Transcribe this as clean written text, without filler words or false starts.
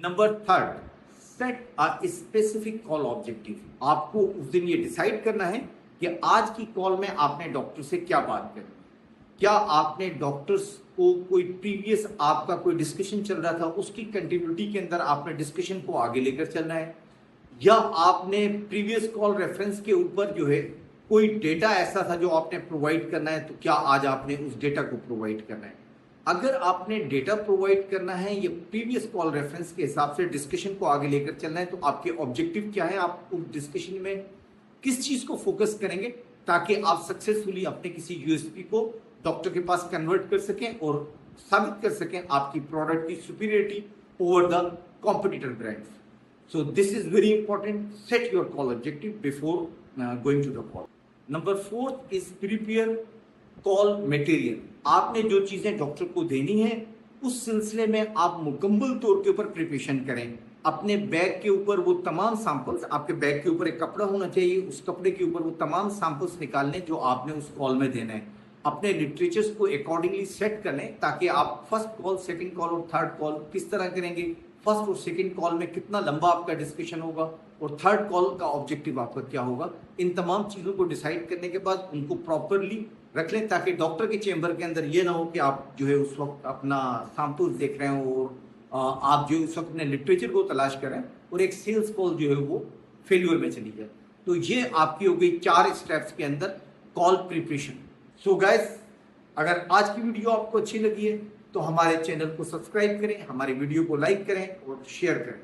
Number third, set a specific call objective. आपको उस दिन ये डिसाइड करना है कि आज की कॉल में आपने डॉक्टर से क्या बात करनी। क्या आपने डॉक्टर्स को कोई प्रीवियस आपका कोई डिस्कशन चल रहा था उसकी कंटिन्यूटी के अंदर आपने डिस्कशन को आगे लेकर चलना है, या आपने प्रीवियस कॉल रेफरेंस के ऊपर जो है कोई डेटा ऐसा था जो आपने प्रोवाइड करना है, तो क्या आज आपने उस डेटा को प्रोवाइड करना है। अगर आपने डेटा प्रोवाइड करना है या प्रीवियस कॉल रेफरेंस के हिसाब से डिस्कशन को आगे लेकर चलना है, तो आपके ऑब्जेक्टिव क्या है, आप उस डिस्कशन में किस चीज को फोकस करेंगे ताकि आप सक्सेसफुली अपने किसी यूएसपी को डॉक्टर के पास कन्वर्ट कर सकें और साबित कर सकें आपकी प्रोडक्ट की superiority over the competitor brands. So this is very important. Set your call objective before going to the call. Number 4 is prepare call material. आपने जो चीजें डॉक्टर को देनी है उस सिलसिले में आप मुकम्मल तौर के ऊपर प्रिपरेशन करें। अपने बैग के ऊपर वो तमाम सैंपल्स, आपके बैग के ऊपर एक कपड़ा होना चाहिए, उस कपड़े के ऊपर वो तमाम सैंपल्स निकालने जो आपने उस कॉल में देना है। अपने लिटरेचर्स को अकॉर्डिंगली सेट कर लें ताकि आप फर्स्ट कॉल, सेकंड कॉल और थर्ड कॉल किस तरह करेंगे, फर्स्ट और सेकंड कॉल में कितना लंबा आपका डिस्कशन होगा और थर्ड कॉल का ऑब्जेक्टिव आपका क्या होगा। इन तमाम चीज़ों को डिसाइड करने के बाद उनको प्रॉपरली रख लें ताकि डॉक्टर के चेंबर के अंदर ये ना हो कि आप जो है उस वक्त अपना सैंपल्स देख रहे हो और आप जो उस वक्त अपने लिटरेचर को तलाश करें और एक सेल्स कॉल जो है वो फेल्यूर में चली जाए। तो ये आपकी हो गई 4 स्टेप्स के अंदर कॉल प्रिपरेशन। सो गाइस, अगर आज की वीडियो आपको अच्छी लगी है तो हमारे चैनल को सब्सक्राइब करें, हमारे वीडियो को लाइक करें और शेयर करें।